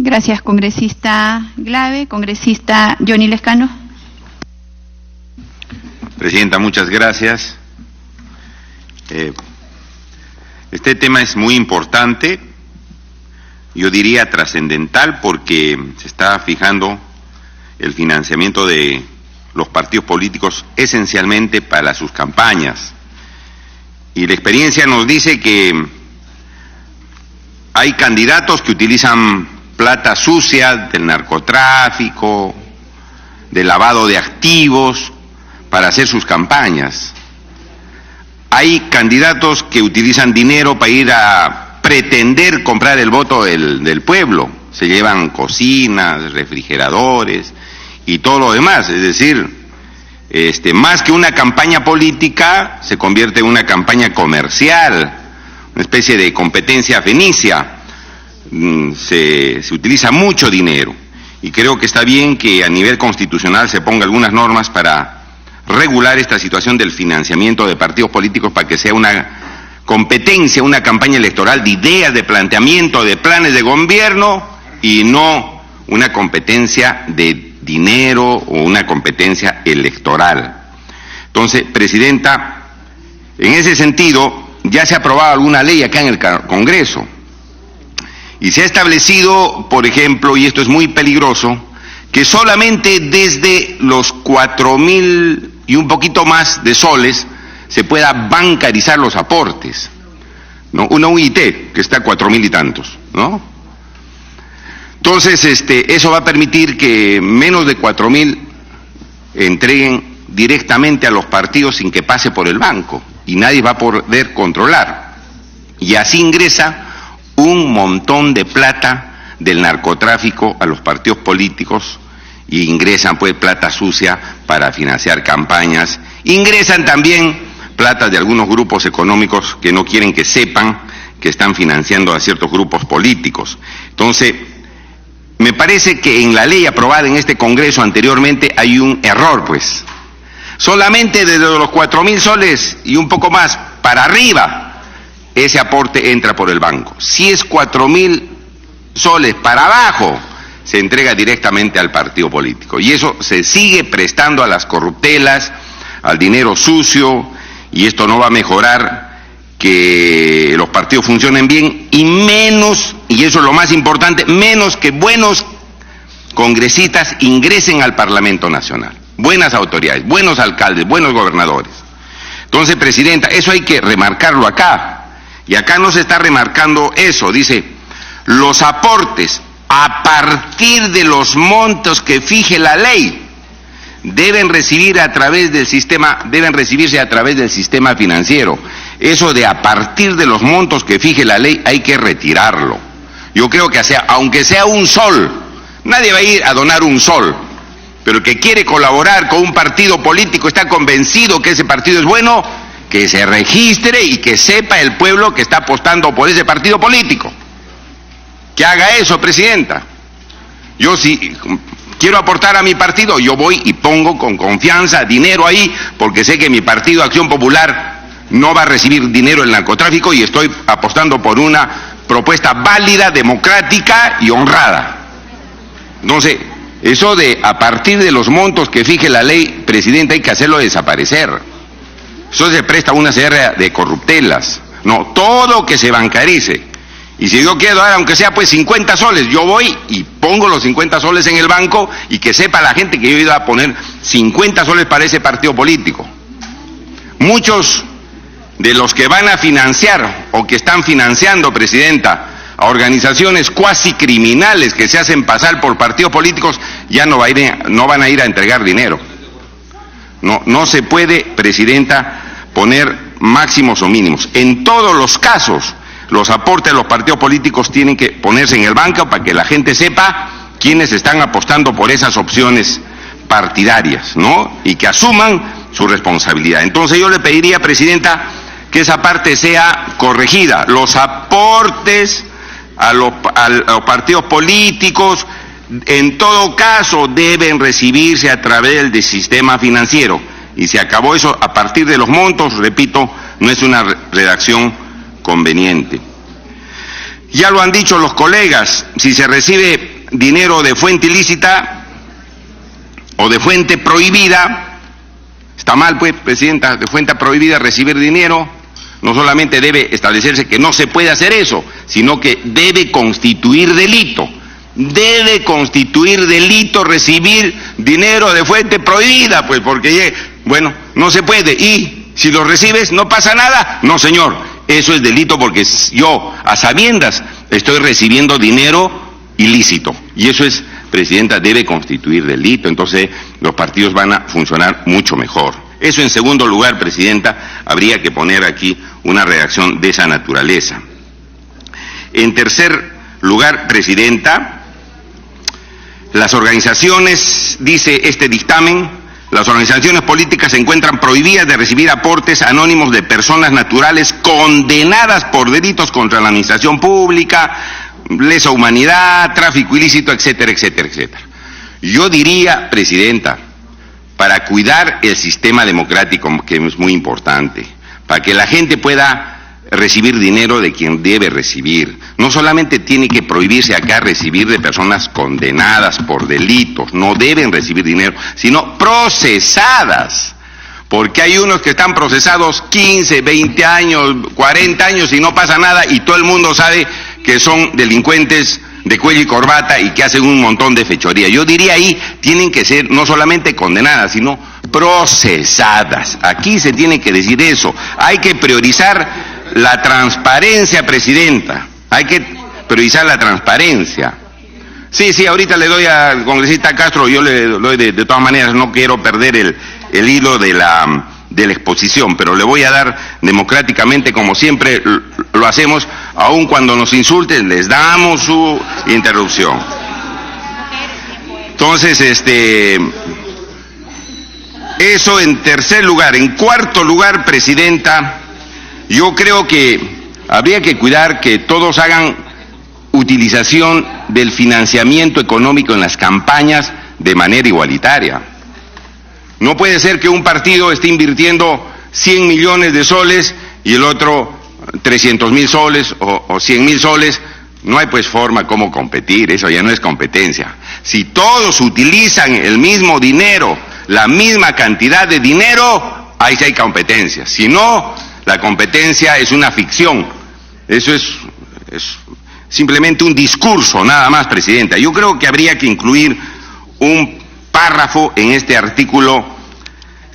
Gracias, congresista Glave. Congresista Johnny Lescano. Presidenta, muchas gracias. Este tema es muy importante, yo diría trascendental, porque se está fijando el financiamiento de los partidos políticos esencialmente para sus campañas. Y la experiencia nos dice que hay candidatos que utilizan plata sucia del narcotráfico, del lavado de activos, para hacer sus campañas. Hay candidatos que utilizan dinero para ir a pretender comprar el voto del pueblo. Se llevan cocinas, refrigeradores y todo lo demás. Es decir, más que una campaña política, se convierte en una campaña comercial, una especie de competencia fenicia. Se utiliza mucho dinero y creo que está bien que a nivel constitucional se ponga algunas normas para regular esta situación del financiamiento de partidos políticos para que sea una competencia, una campaña electoral de ideas, de planteamiento, de planes de gobierno y no una competencia de dinero o una competencia electoral. Entonces, Presidenta, en ese sentido ya se ha aprobado alguna ley acá en el Congreso. Y se ha establecido, por ejemplo, y esto es muy peligroso, que solamente desde los 4.000 y un poquito más de soles se pueda bancarizar los aportes, ¿no? Una UIT que está a 4.000 y tantos, ¿no? Entonces, eso va a permitir que menos de 4.000 entreguen directamente a los partidos sin que pase por el banco y nadie va a poder controlar. Y así ingresa un montón de plata del narcotráfico a los partidos políticos y ingresan pues plata sucia para financiar campañas. Ingresan también plata de algunos grupos económicos que no quieren que sepan que están financiando a ciertos grupos políticos. Entonces, me parece que en la ley aprobada en este Congreso anteriormente hay un error, pues. Solamente desde los 4.000 soles y un poco más para arriba, ese aporte entra por el banco. Si es 4.000 soles para abajo, se entrega directamente al partido político. Y eso se sigue prestando a las corruptelas, al dinero sucio, y esto no va a mejorar que los partidos funcionen bien, y menos, y eso es lo más importante, menos que buenos congresistas ingresen al Parlamento Nacional. Buenas autoridades, buenos alcaldes, buenos gobernadores. Entonces, Presidenta, eso hay que remarcarlo acá. Y acá no se está remarcando eso, dice, los aportes a partir de los montos que fije la ley deben recibirse a través del sistema financiero. Eso de a partir de los montos que fije la ley hay que retirarlo. Yo creo que aunque sea un sol, nadie va a ir a donar un sol, pero el que quiere colaborar con un partido político, está convencido que ese partido es bueno, que se registre y que sepa el pueblo que está apostando por ese partido político. Que haga eso, Presidenta. Yo si quiero aportar a mi partido, yo voy y pongo con confianza dinero ahí, porque sé que mi partido Acción Popular no va a recibir dinero del narcotráfico y estoy apostando por una propuesta válida, democrática y honrada. Entonces, eso de a partir de los montos que fije la ley, Presidenta, hay que hacerlo desaparecer. Eso se presta a una serie de corruptelas. No, todo que se bancarice. Y si yo quiero dar, aunque sea pues 50 soles, yo voy y pongo los 50 soles en el banco y que sepa la gente que yo iba a poner 50 soles para ese partido político. Muchos de los que van a financiar o que están financiando, Presidenta, a organizaciones cuasi criminales que se hacen pasar por partidos políticos, ya no van a ir a entregar dinero. No se puede, Presidenta, poner máximos o mínimos. En todos los casos, los aportes a los partidos políticos tienen que ponerse en el banco para que la gente sepa quiénes están apostando por esas opciones partidarias, ¿no? Y que asuman su responsabilidad. Entonces yo le pediría, Presidenta, que esa parte sea corregida. Los aportes a los partidos políticos, en todo caso, deben recibirse a través del sistema financiero. Y se acabó eso a partir de los montos, repito, no es una redacción conveniente. Ya lo han dicho los colegas, si se recibe dinero de fuente ilícita o de fuente prohibida, está mal pues, Presidenta, de fuente prohibida recibir dinero. No solamente debe establecerse que no se puede hacer eso, sino que debe constituir delito. Debe constituir delito recibir dinero de fuente prohibida, pues porque, bueno, no se puede. Y si lo recibes, ¿no pasa nada? No, señor, eso es delito porque yo, a sabiendas, estoy recibiendo dinero ilícito. Y eso es, Presidenta, debe constituir delito. Entonces, los partidos van a funcionar mucho mejor. Eso en segundo lugar, Presidenta, habría que poner aquí una redacción de esa naturaleza. En tercer lugar, Presidenta, las organizaciones, dice este dictamen, las organizaciones políticas se encuentran prohibidas de recibir aportes anónimos de personas naturales condenadas por delitos contra la administración pública, lesa humanidad, tráfico ilícito, etcétera, etcétera, etcétera. Yo diría, Presidenta, para cuidar el sistema democrático, que es muy importante, para que la gente pueda recibir dinero de quien debe recibir. No solamente tiene que prohibirse acá recibir de personas condenadas por delitos, no deben recibir dinero, sino procesadas, porque hay unos que están procesados 15, 20 años, 40 años y no pasa nada y todo el mundo sabe que son delincuentes de cuello y corbata y que hacen un montón de fechoría. Yo diría ahí, tienen que ser no solamente condenadas, sino procesadas. Aquí se tiene que decir eso. Hay que priorizar la transparencia, Presidenta. Hay que priorizar la transparencia. Sí, ahorita le doy al congresista Castro, yo le doy de todas maneras, no quiero perder el hilo de la exposición, pero le voy a dar democráticamente, como siempre lo hacemos, aun cuando nos insulten, les damos su interrupción. Entonces, eso en tercer lugar. En cuarto lugar, Presidenta, yo creo que habría que cuidar que todos hagan utilización del financiamiento económico en las campañas de manera igualitaria. No puede ser que un partido esté invirtiendo 100 millones de soles y el otro 300.000 soles o 100.000 soles. No hay pues forma como competir, eso ya no es competencia. Si todos utilizan el mismo dinero, la misma cantidad de dinero, ahí sí hay competencia. Si no, la competencia es una ficción. Eso es simplemente un discurso, nada más, Presidenta. Yo creo que habría que incluir un párrafo en este artículo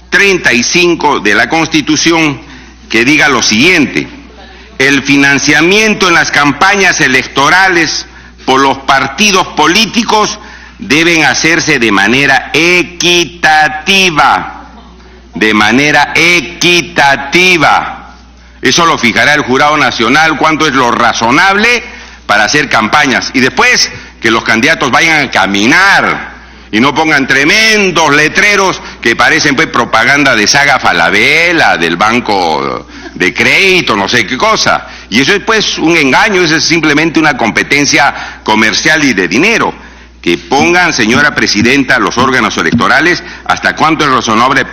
35 de la Constitución que diga lo siguiente: el financiamiento en las campañas electorales por los partidos políticos deben hacerse de manera equitativa, de manera equitativa. Eso lo fijará el Jurado Nacional, cuánto es lo razonable para hacer campañas. Y después que los candidatos vayan a caminar y no pongan tremendos letreros que parecen pues propaganda de Saga Falabella, del banco de crédito, no sé qué cosa. Y eso es pues un engaño, eso es simplemente una competencia comercial y de dinero. Que pongan, señora Presidenta, los órganos electorales hasta cuánto es razonable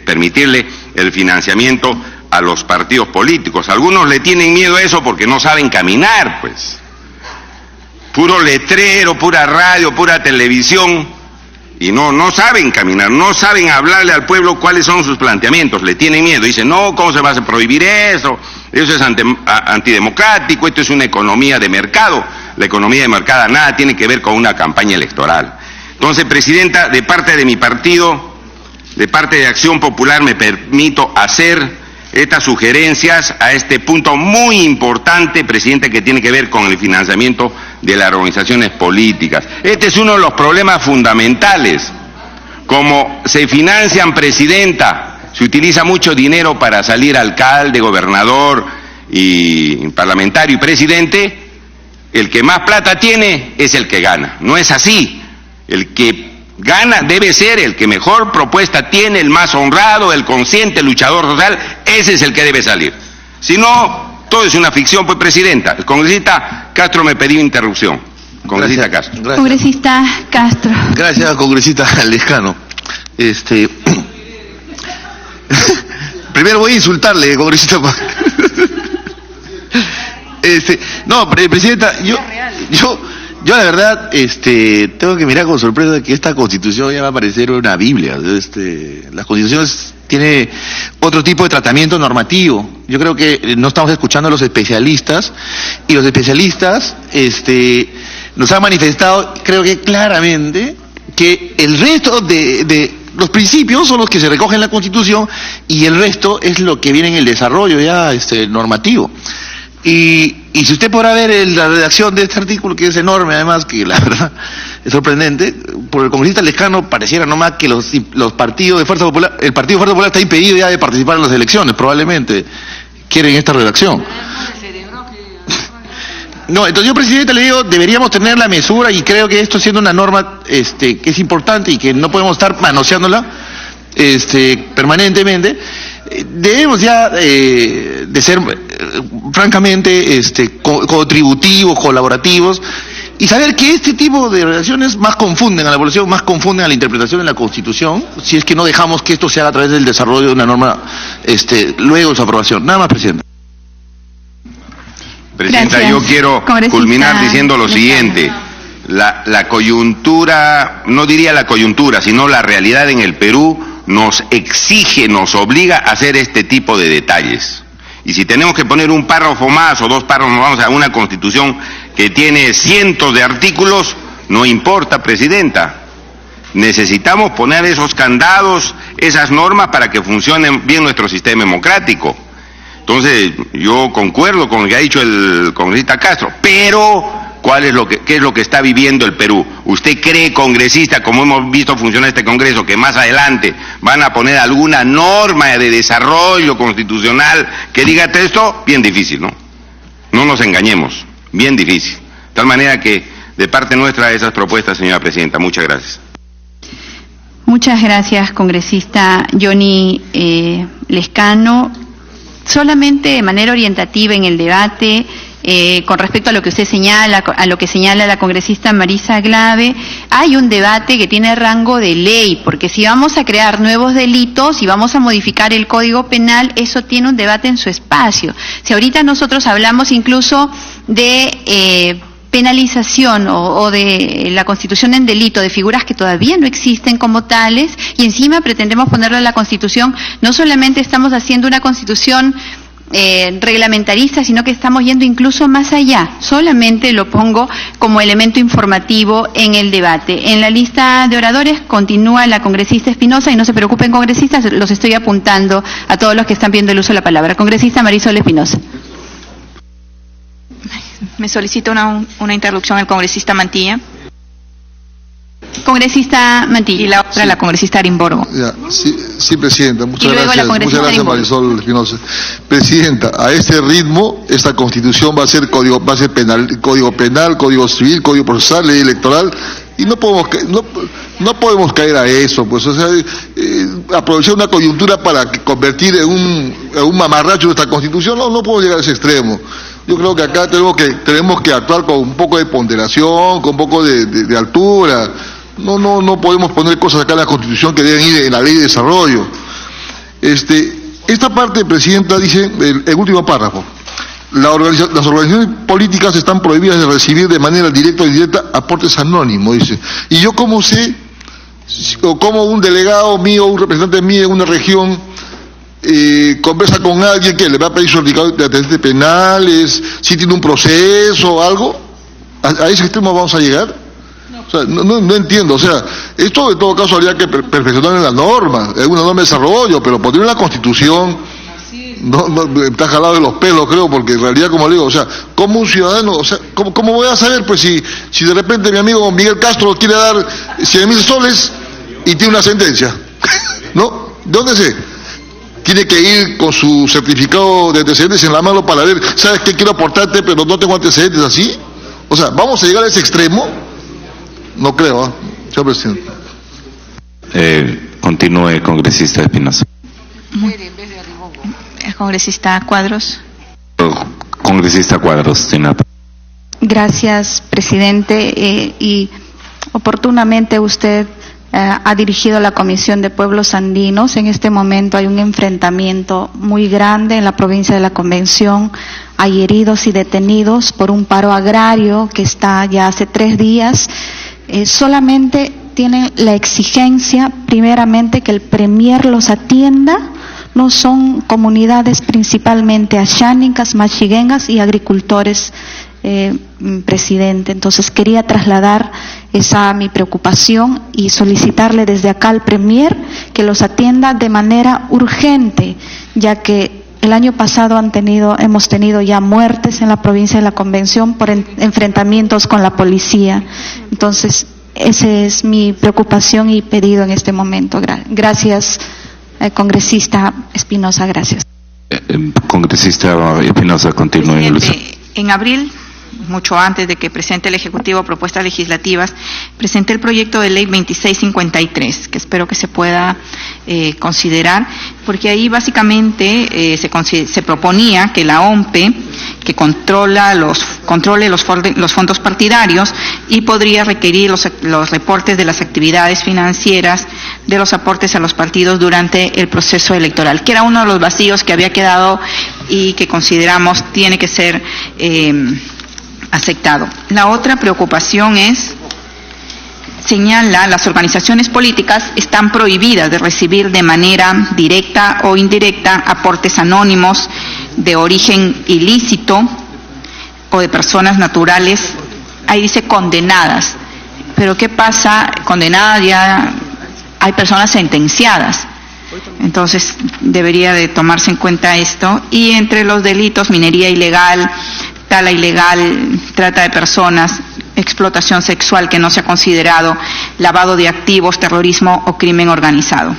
permitirle el financiamiento a los partidos políticos. Algunos le tienen miedo a eso porque no saben caminar, pues. Puro letrero, pura radio, pura televisión, y no saben caminar, no saben hablarle al pueblo cuáles son sus planteamientos, le tienen miedo, dicen, no, ¿cómo se va a prohibir eso? Eso es antidemocrático, esto es una economía de mercado. La economía de mercado nada tiene que ver con una campaña electoral. Entonces, Presidenta, de parte de mi partido, de parte de Acción Popular, me permito hacer estas sugerencias a este punto muy importante, Presidenta, que tiene que ver con el financiamiento de las organizaciones políticas. Este es uno de los problemas fundamentales. Como se financian, Presidenta, se utiliza mucho dinero para salir alcalde, gobernador y parlamentario y presidente, el que más plata tiene es el que gana. No es así. El que gana debe ser el que mejor propuesta tiene, el más honrado, el consciente, el luchador social, ese es el que debe salir. Si no, todo es una ficción, pues, Presidenta. El congresista Castro me pidió interrupción. Congresista Castro. Gracias. Congresista Castro. Gracias, congresista Lescano. Primero voy a insultarle, congresista. No, Presidenta, yo la verdad, tengo que mirar con sorpresa que esta Constitución ya va a parecer una Biblia. La Constitución tiene otro tipo de tratamiento normativo. Yo creo que no estamos escuchando a los especialistas, y los especialistas, nos han manifestado, creo que claramente, que el resto de los principios son los que se recogen en la Constitución, y el resto es lo que viene en el desarrollo ya normativo. Y si usted podrá ver la redacción de este artículo, que es enorme además, que la verdad es sorprendente, por el congresista Lescano pareciera nomás que los partidos de Fuerza Popular, el Partido de Fuerza Popular está impedido ya de participar en las elecciones, probablemente quieren esta redacción. No, entonces yo, Presidente, le digo, deberíamos tener la mesura, y creo que esto, siendo una norma que es importante y que no podemos estar manoseándola permanentemente, debemos ya de ser francamente contributivos, colaborativos, y saber que este tipo de relaciones más confunden a la población, más confunden a la interpretación de la Constitución, si es que no dejamos que esto se haga a través del desarrollo de una norma luego de su aprobación. Nada más, Presidente. Presidenta, gracias. Yo quiero culminar diciendo lo siguiente. La coyuntura, no diría la coyuntura, sino la realidad en el Perú nos exige, nos obliga a hacer este tipo de detalles. Y si tenemos que poner un párrafo más o dos párrafos, vamos a una Constitución que tiene cientos de artículos, no importa, Presidenta. Necesitamos poner esos candados, esas normas, para que funcione bien nuestro sistema democrático. Entonces, yo concuerdo con lo que ha dicho el congresista Castro, pero ¿qué es lo que está viviendo el Perú? ¿Usted cree, congresista, como hemos visto funcionar este Congreso, que más adelante van a poner alguna norma de desarrollo constitucional que diga esto? Bien difícil, ¿no? No nos engañemos, bien difícil. De tal manera que, de parte nuestra, esas propuestas, señora Presidenta. Muchas gracias. Muchas gracias, congresista Johnny Lescano. Solamente de manera orientativa en el debate, con respecto a lo que usted señala, a lo que señala la congresista Marisa Glave, hay un debate que tiene rango de ley, porque si vamos a crear nuevos delitos y vamos a modificar el Código Penal, eso tiene un debate en su espacio. Si ahorita nosotros hablamos incluso de penalización o de la constitución en delito de figuras que todavía no existen como tales, y encima pretendemos ponerlo en la Constitución, no solamente estamos haciendo una Constitución reglamentarista, sino que estamos yendo incluso más allá. Solamente lo pongo como elemento informativo en el debate. En la lista de oradores continúa la congresista Espinosa, y no se preocupen, congresistas, los estoy apuntando a todos los que están pidiendo el uso de la palabra. Congresista Marisol Espinosa. Me solicita una interrupción el congresista Mantilla. Congresista Mantilla. Y la otra, sí, la congresista Arimborgo. Sí, Presidenta. Muchas gracias Marisol Espinosa. Presidenta, a este ritmo, esta Constitución va a ser Código Penal, Código Civil, Código Procesal, Ley Electoral, y no podemos caer a eso, pues, o sea, aprovechar una coyuntura para convertir en un mamarracho de esta Constitución, no podemos llegar a ese extremo. Yo creo que acá tenemos que actuar con un poco de ponderación, con un poco de altura. No podemos poner cosas acá en la Constitución que deben ir en la Ley de Desarrollo. Esta parte, Presidenta, dice el último párrafo: las organizaciones políticas están prohibidas de recibir de manera directa o indirecta aportes anónimos, dice. Y yo, ¿cómo sé, o cómo un delegado mío, un representante mío en una región conversa con alguien que le va a pedir certificado de antecedentes penales, si tiene un proceso o algo? ¿A ese extremo vamos a llegar? O sea, no entiendo. O sea, esto en todo caso habría que perfeccionar en la norma, es una norma de desarrollo, pero poner en la Constitución no está jalado de los pelos, creo, porque en realidad, como le digo, o sea, como un ciudadano, o sea, ¿cómo voy a saber, pues, si de repente mi amigo Miguel Castro quiere dar 100.000 soles y tiene una sentencia? ¿No? ¿De dónde sé? Tiene que ir con su certificado de antecedentes en la mano para ver, ¿sabes qué? Quiero aportarte, pero no tengo antecedentes, ¿así? O sea, ¿vamos a llegar a ese extremo? No creo, ¿eh? Señor Presidente. Continúe, congresista Espinosa. El congresista Cuadros. Congresista Cuadros, tiene. Gracias, presidente. Y oportunamente usted ha dirigido la Comisión de Pueblos Andinos. En este momento hay un enfrentamiento muy grande en la provincia de la Convención. Hay heridos y detenidos por un paro agrario que está ya hace 3 días. Solamente tienen la exigencia, primeramente, que el Premier los atienda. No son comunidades principalmente ashánicas, machiguengas y agricultores, presidente. Entonces quería trasladar esa mi preocupación y solicitarle desde acá al Premier que los atienda de manera urgente, ya que el año pasado hemos tenido ya muertes en la provincia de la Convención por enfrentamientos con la policía. Entonces, esa es mi preocupación y pedido en este momento. Gracias, congresista Espinosa, gracias. Congresista Espinosa, continúe. Presidente, en abril, mucho antes de que presente el Ejecutivo propuestas legislativas, presenté el proyecto de ley 2653, que espero que se pueda considerar, porque ahí básicamente se proponía que la OMPE, que controle los fondos partidarios y podría requerir los reportes de las actividades financieras de los aportes a los partidos durante el proceso electoral, que era uno de los vacíos que había quedado y que consideramos tiene que ser aceptado. La otra preocupación señala, las organizaciones políticas están prohibidas de recibir de manera directa o indirecta aportes anónimos de origen ilícito o de personas naturales. Ahí dice condenadas, pero ¿qué pasa? Condenadas, ya hay personas sentenciadas. Entonces debería de tomarse en cuenta esto. Y entre los delitos, minería ilegal, tala ilegal, trata de personas, explotación sexual que no se ha considerado, lavado de activos, terrorismo o crimen organizado.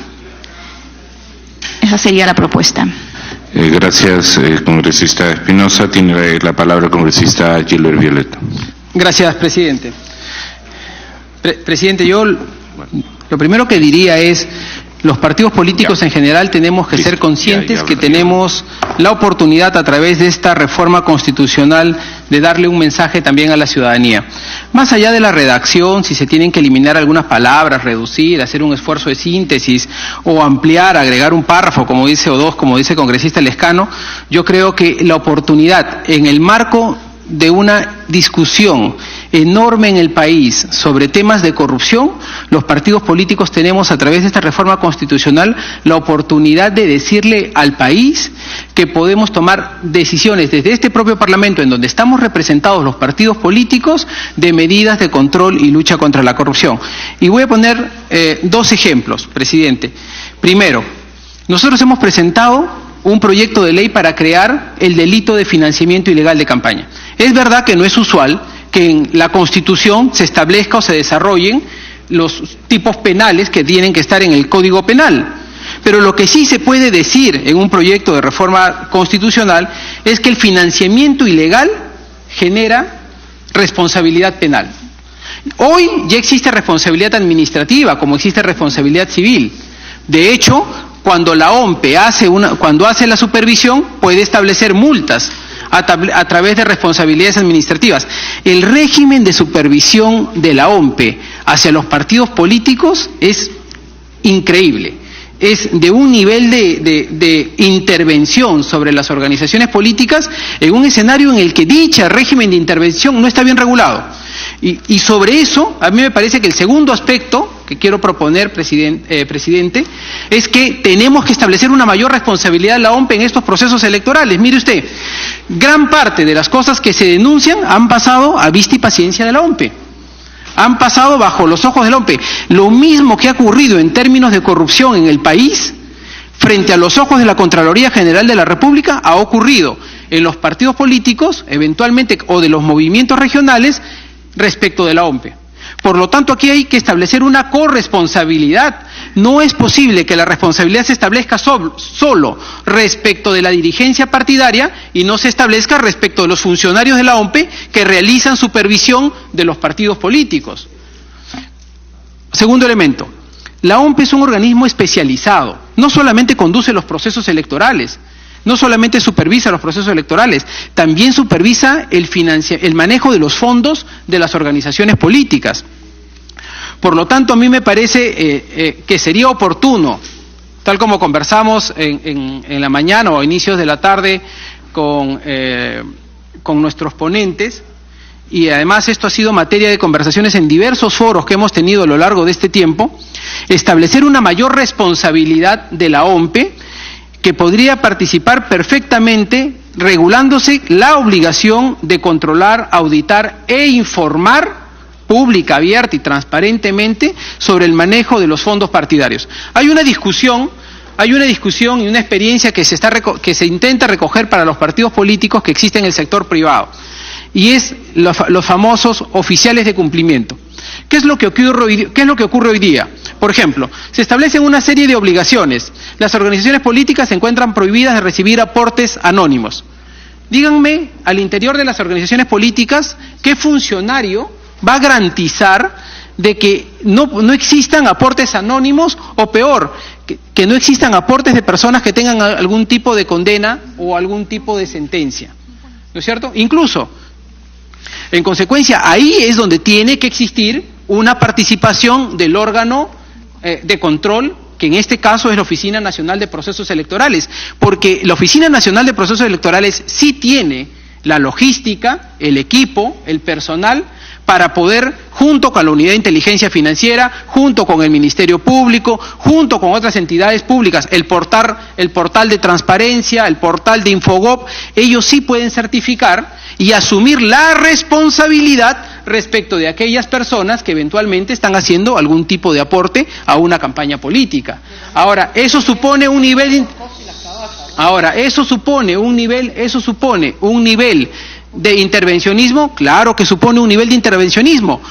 Esa sería la propuesta. Gracias, congresista Espinosa. Tiene la palabra el congresista Gilbert Violeta. Gracias, presidente. Presidente, yo lo primero que diría es, los partidos políticos en general tenemos que ser conscientes que tenemos la oportunidad a través de esta reforma constitucional de darle un mensaje también a la ciudadanía. Más allá de la redacción, si se tienen que eliminar algunas palabras, reducir, hacer un esfuerzo de síntesis o ampliar, agregar un párrafo, como dice, o 2, como dice el congresista Lescano, yo creo que la oportunidad en el marco de una discusión enorme en el país sobre temas de corrupción, los partidos políticos tenemos a través de esta reforma constitucional la oportunidad de decirle al país que podemos tomar decisiones desde este propio Parlamento, en donde estamos representados los partidos políticos, de medidas de control y lucha contra la corrupción. Y voy a poner 2 ejemplos, presidente. Primero, nosotros hemos presentado un proyecto de ley para crear el delito de financiamiento ilegal de campaña. Es verdad que no es usual que en la Constitución se establezca o se desarrollen los tipos penales que tienen que estar en el Código Penal. Pero lo que sí se puede decir en un proyecto de reforma constitucional es que el financiamiento ilegal genera responsabilidad penal. Hoy ya existe responsabilidad administrativa, como existe responsabilidad civil. De hecho, cuando la OMPE cuando hace la supervisión, puede establecer multas a través de responsabilidades administrativas. El régimen de supervisión de la OMPE hacia los partidos políticos es increíble. Es de un nivel de intervención sobre las organizaciones políticas en un escenario en el que dicho régimen de intervención no está bien regulado. Y sobre eso, a mí me parece que el segundo aspecto que quiero proponer, presidente, es que tenemos que establecer una mayor responsabilidad de la OMPE en estos procesos electorales. Mire usted, gran parte de las cosas que se denuncian han pasado a vista y paciencia de la OMPE. Han pasado bajo los ojos de la OMPE. Lo mismo que ha ocurrido en términos de corrupción en el país, frente a los ojos de la Contraloría General de la República, ha ocurrido en los partidos políticos, eventualmente, o de los movimientos regionales, respecto de la OMPE. Por lo tanto, aquí hay que establecer una corresponsabilidad. No es posible que la responsabilidad se establezca solo respecto de la dirigencia partidaria y no se establezca respecto de los funcionarios de la OMPE que realizan supervisión de los partidos políticos. Segundo elemento, la OMPE es un organismo especializado. No solamente conduce los procesos electorales, no solamente supervisa los procesos electorales, también supervisa el manejo de los fondos de las organizaciones políticas. Por lo tanto, a mí me parece que sería oportuno, tal como conversamos en la mañana o a inicios de la tarde con nuestros ponentes, y además esto ha sido materia de conversaciones en diversos foros que hemos tenido a lo largo de este tiempo, establecer una mayor responsabilidad de la OMPE, que podría participar perfectamente regulándose la obligación de controlar, auditar e informar pública, abierta y transparentemente sobre el manejo de los fondos partidarios. Hay una discusión y una experiencia que se intenta recoger para los partidos políticos que existen en el sector privado, y es los famosos oficiales de cumplimiento. ¿Qué es lo que ocurre hoy día? Por ejemplo, se establecen una serie de obligaciones. Las organizaciones políticas se encuentran prohibidas de recibir aportes anónimos. Díganme, al interior de las organizaciones políticas, ¿qué funcionario va a garantizar de que no existan aportes anónimos, o peor, que no existan aportes de personas que tengan algún tipo de condena o algún tipo de sentencia? ¿No es cierto? Incluso, en consecuencia, ahí es donde tiene que existir una participación del órgano de control, que en este caso es la Oficina Nacional de Procesos Electorales, porque la Oficina Nacional de Procesos Electorales sí tiene la logística, el equipo, el personal, para poder, junto con la Unidad de Inteligencia Financiera, junto con el Ministerio Público, junto con otras entidades públicas, el portal de transparencia, el portal de Infogop, ellos sí pueden certificar y asumir la responsabilidad respecto de aquellas personas que eventualmente están haciendo algún tipo de aporte a una campaña política. Ahora, eso supone un nivel de intervencionismo. Claro que supone un nivel de intervencionismo,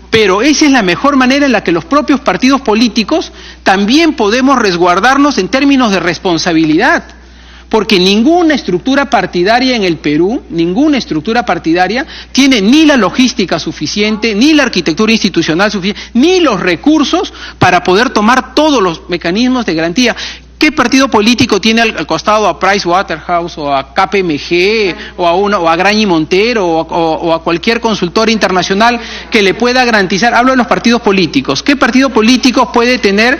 pero esa es la mejor manera en la que los propios partidos políticos también podemos resguardarnos en términos de responsabilidad, porque ninguna estructura partidaria en el Perú, ninguna estructura partidaria tiene ni la logística suficiente, ni la arquitectura institucional suficiente, ni los recursos para poder tomar todos los mecanismos de garantía. ¿Qué partido político tiene al costado a Pricewaterhouse o a KPMG o a Grañi Montero o a cualquier consultor internacional que le pueda garantizar? Hablo de los partidos políticos. ¿Qué partido político puede tener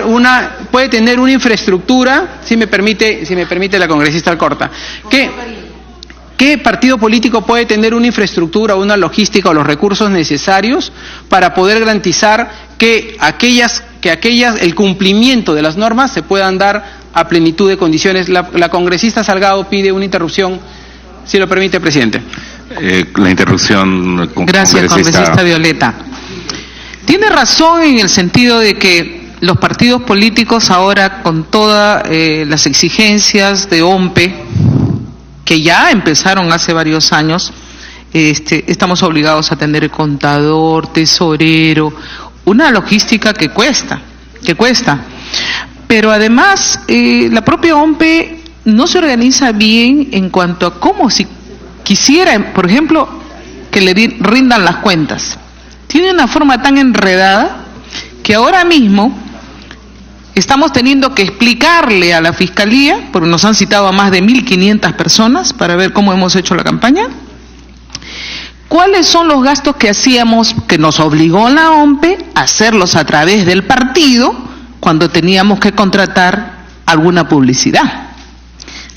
una infraestructura? Si me permite la congresista Alcorta. ¿Qué partido político puede tener una infraestructura, una logística o los recursos necesarios para poder garantizar que el cumplimiento de las normas se puedan dar a plenitud de condiciones? La congresista Salgado pide una interrupción, si lo permite, presidente. La interrupción. Gracias, congresista Violeta. Tiene razón en el sentido de que los partidos políticos ahora, con todas las exigencias de OMPE, que ya empezaron hace varios años, estamos obligados a tener contador, tesorero, una logística que cuesta. Pero además, la propia OMPE no se organiza bien en cuanto a cómo, si quisiera, por ejemplo, que le rindan las cuentas. Tiene una forma tan enredada que ahora mismo estamos teniendo que explicarle a la Fiscalía, porque nos han citado a más de 1.500 personas para ver cómo hemos hecho la campaña, cuáles son los gastos que hacíamos, que nos obligó la OMPE a hacerlos a través del partido cuando teníamos que contratar alguna publicidad.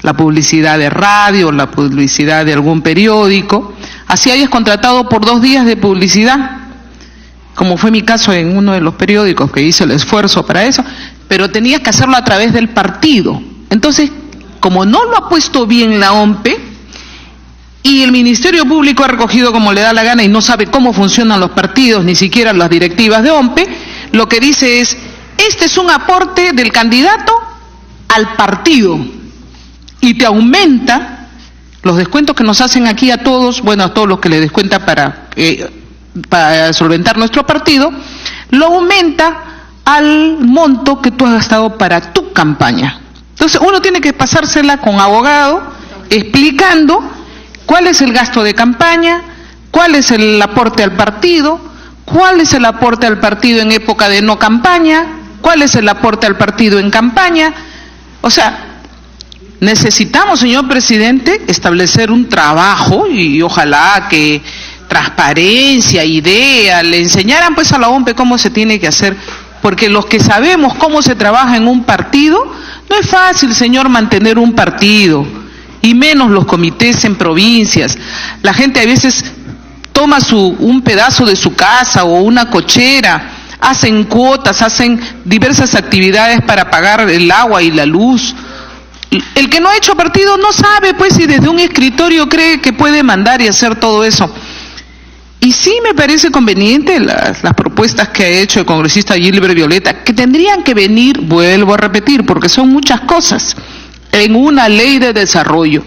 La publicidad de radio, la publicidad de algún periódico, así hayas contratado por 2 días de publicidad, como fue mi caso en uno de los periódicos que hice el esfuerzo para eso, pero tenías que hacerlo a través del partido. Entonces, como no lo ha puesto bien la OMPE, y el Ministerio Público ha recogido como le da la gana y no sabe cómo funcionan los partidos, ni siquiera las directivas de OMPE, lo que dice es, este es un aporte del candidato al partido, y te aumenta los descuentos que nos hacen aquí a todos, bueno, a todos los que le descuentan para solventar nuestro partido, lo aumenta al monto que tú has gastado para tu campaña. Entonces uno tiene que pasársela con abogado, explicando cuál es el gasto de campaña, cuál es el aporte al partido, cuál es el aporte al partido en época de no campaña, cuál es el aporte al partido en campaña. O sea, necesitamos, señor presidente, establecer un trabajo, y ojalá que transparencia, idea, le enseñaran pues a la OMPE cómo se tiene que hacer, porque los que sabemos cómo se trabaja en un partido, no es fácil, señor, mantener un partido, y menos los comités en provincias. La gente a veces toma un pedazo de su casa o una cochera, hacen cuotas, hacen diversas actividades para pagar el agua y la luz. El que no ha hecho partido no sabe, pues, si desde un escritorio cree que puede mandar y hacer todo eso. Y sí me parece conveniente las propuestas que ha hecho el congresista Gilbert Violeta, que tendrían que venir, vuelvo a repetir, porque son muchas cosas, en una ley de desarrollo.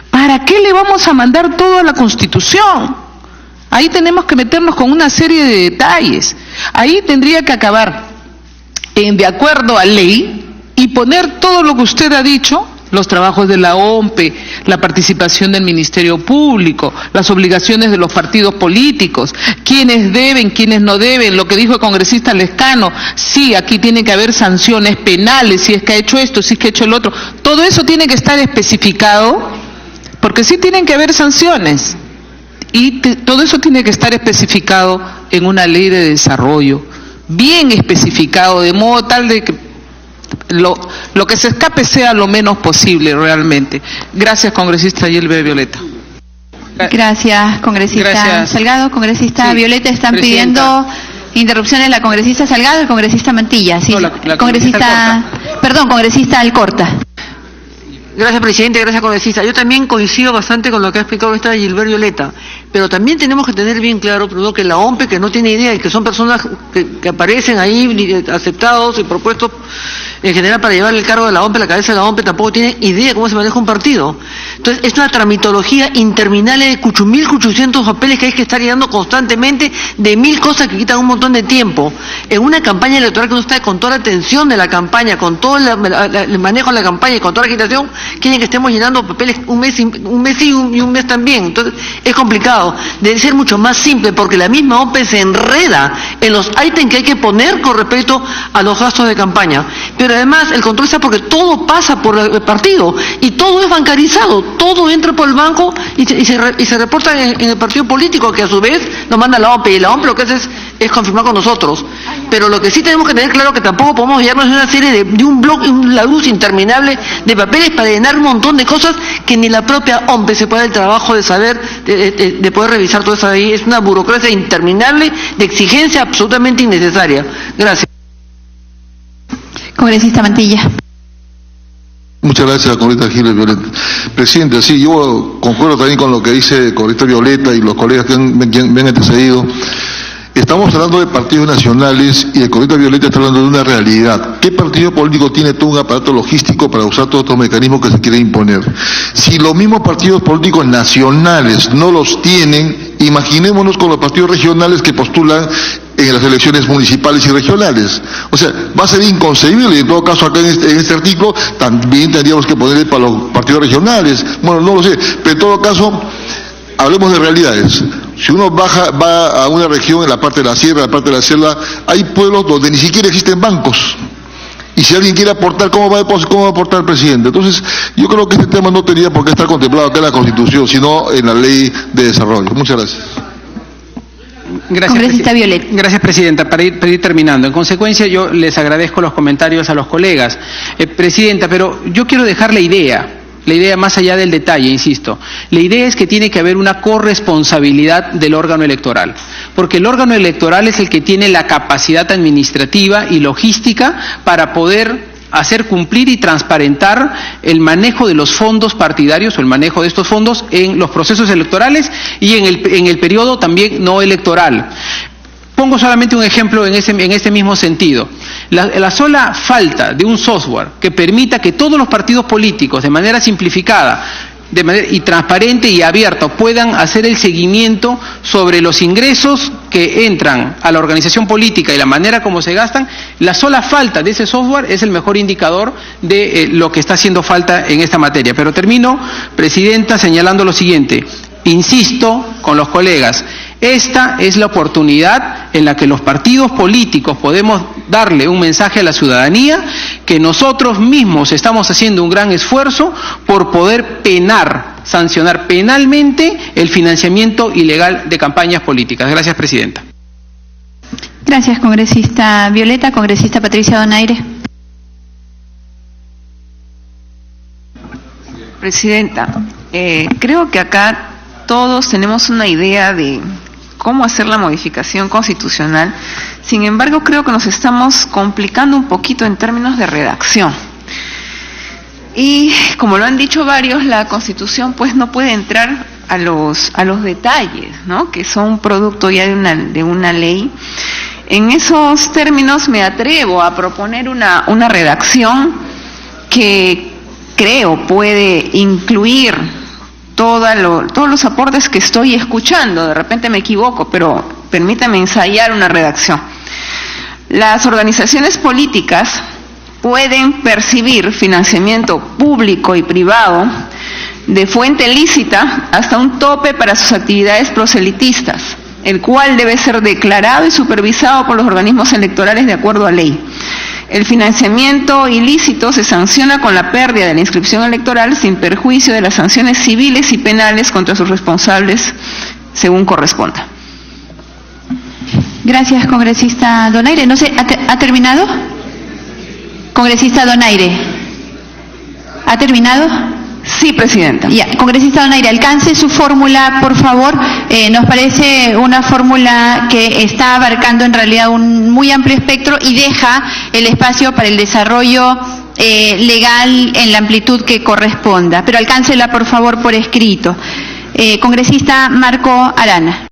¿Para qué le vamos a mandar todo a la Constitución? Ahí tenemos que meternos con una serie de detalles. Ahí tendría que acabar de acuerdo a ley y poner todo lo que usted ha dicho, los trabajos de la OMPE, la participación del Ministerio Público, las obligaciones de los partidos políticos, quiénes deben, quiénes no deben, lo que dijo el congresista Lescano, sí, aquí tiene que haber sanciones penales, si es que ha hecho esto, si es que ha hecho el otro, todo eso tiene que estar especificado, porque sí tienen que haber sanciones, y todo eso tiene que estar especificado en una ley de desarrollo, bien especificado, de modo tal de que lo que se escape sea lo menos posible realmente. Gracias, congresista Gilbert Violeta. Gracias, congresista Gracias. Salgado. Congresista Sí, Violeta, están presidenta. pidiendo interrupciones la congresista Salgado y el congresista Mantilla. Sí, No, la congresista Alcorta. Gracias, presidente, gracias, congresista. Yo también coincido bastante con lo que ha explicado esta Gilbert Violeta, pero también tenemos que tener bien claro, primero, que la OMPE, que no tiene idea, y que son personas que aparecen ahí aceptados y propuestos en general para llevar el cargo de la OMPE, la cabeza de la OMPE, tampoco tiene idea de cómo se maneja un partido. Entonces, es una tramitología interminable de 1.800 papeles que hay que estar llenando constantemente, de 1.000 cosas que quitan un montón de tiempo. En una campaña electoral que uno está con toda la atención de la campaña, con todo el manejo de la campaña y con toda la agitación, quieren que estemos llenando papeles un mes y un mes también. Entonces, es complicado. Debe ser mucho más simple, porque la misma OMPE se enreda en los ítems que hay que poner con respecto a los gastos de campaña. Pero además, el control está porque todo pasa por el partido y todo es bancarizado, todo entra por el banco y se reporta en el partido político, que a su vez lo manda la OMPE, y la OMPE lo que hace es confirmar con nosotros. Pero lo que sí tenemos que tener claro, que tampoco podemos guiarnos en una serie de un bloque, una luz interminable de papeles para llenar un montón de cosas que ni la propia OMPE se puede dar el trabajo de saber, de poder revisar todo eso ahí. Es una burocracia interminable de exigencia absolutamente innecesaria. Gracias. Congresista Mantilla. Muchas gracias, congresista Gilbert Violeta. Presidente, sí, yo concuerdo también con lo que dice el congresista Violeta y los colegas que me han antecedido. Estamos hablando de partidos nacionales y el congresista Violeta está hablando de una realidad. ¿Qué partido político tiene todo un aparato logístico para usar todos estos mecanismos que se quieren imponer? Si los mismos partidos políticos nacionales no los tienen, imaginémonos con los partidos regionales que postulan en las elecciones municipales y regionales. O sea, va a ser inconcebible, y en todo caso acá en este artículo también tendríamos que ponerle para los partidos regionales. Bueno, no lo sé, pero en todo caso, hablemos de realidades. Si uno va a una región, en la parte de la sierra, en la parte de la selva, hay pueblos donde ni siquiera existen bancos. Y si alguien quiere aportar, ¿cómo va a aportar el presidente? Entonces, yo creo que este tema no tendría por qué estar contemplado acá en la Constitución, sino en la Ley de Desarrollo. Muchas gracias. Gracias, presidenta. Para ir terminando. En consecuencia, yo les agradezco los comentarios a los colegas. Presidenta, pero yo quiero dejar la idea más allá del detalle, insisto. La idea es que tiene que haber una corresponsabilidad del órgano electoral, porque el órgano electoral es el que tiene la capacidad administrativa y logística para poder hacer cumplir y transparentar el manejo de los fondos partidarios o el manejo de estos fondos en los procesos electorales y en el periodo también no electoral. Pongo solamente un ejemplo en ese mismo sentido. La sola falta de un software que permita que todos los partidos políticos, de manera simplificada y transparente y abierta, puedan hacer el seguimiento sobre los ingresos que entran a la organización política y la manera como se gastan, la sola falta de ese software es el mejor indicador de lo que está haciendo falta en esta materia. Pero termino, presidenta, señalando lo siguiente. Insisto con los colegas, esta es la oportunidad en la que los partidos políticos podemos darle un mensaje a la ciudadanía que nosotros mismos estamos haciendo un gran esfuerzo por poder sancionar penalmente el financiamiento ilegal de campañas políticas. Gracias, presidenta. Gracias, congresista Violeta. Congresista Patricia Donaire. Presidenta, creo que acá todos tenemos una idea de cómo hacer la modificación constitucional. Sin embargo, creo que nos estamos complicando un poquito en términos de redacción. Y como lo han dicho varios, la Constitución pues no puede entrar a los detalles, ¿no? Que son producto ya de una ley. En esos términos me atrevo a proponer una redacción que creo puede incluir todos los aportes que estoy escuchando. De repente me equivoco, pero permítame ensayar una redacción. Las organizaciones políticas pueden percibir financiamiento público y privado de fuente lícita hasta un tope para sus actividades proselitistas, el cual debe ser declarado y supervisado por los organismos electorales de acuerdo a ley. El financiamiento ilícito se sanciona con la pérdida de la inscripción electoral sin perjuicio de las sanciones civiles y penales contra sus responsables según corresponda. Gracias, congresista Donaire. No sé, ¿ha terminado? Congresista Donaire, ¿ha terminado? Sí, presidenta. Ya, congresista Donaire, alcance su fórmula, por favor. Nos parece una fórmula que está abarcando en realidad un muy amplio espectro y deja el espacio para el desarrollo legal en la amplitud que corresponda. Pero alcáncela, por favor, por escrito. Congresista Marco Arana.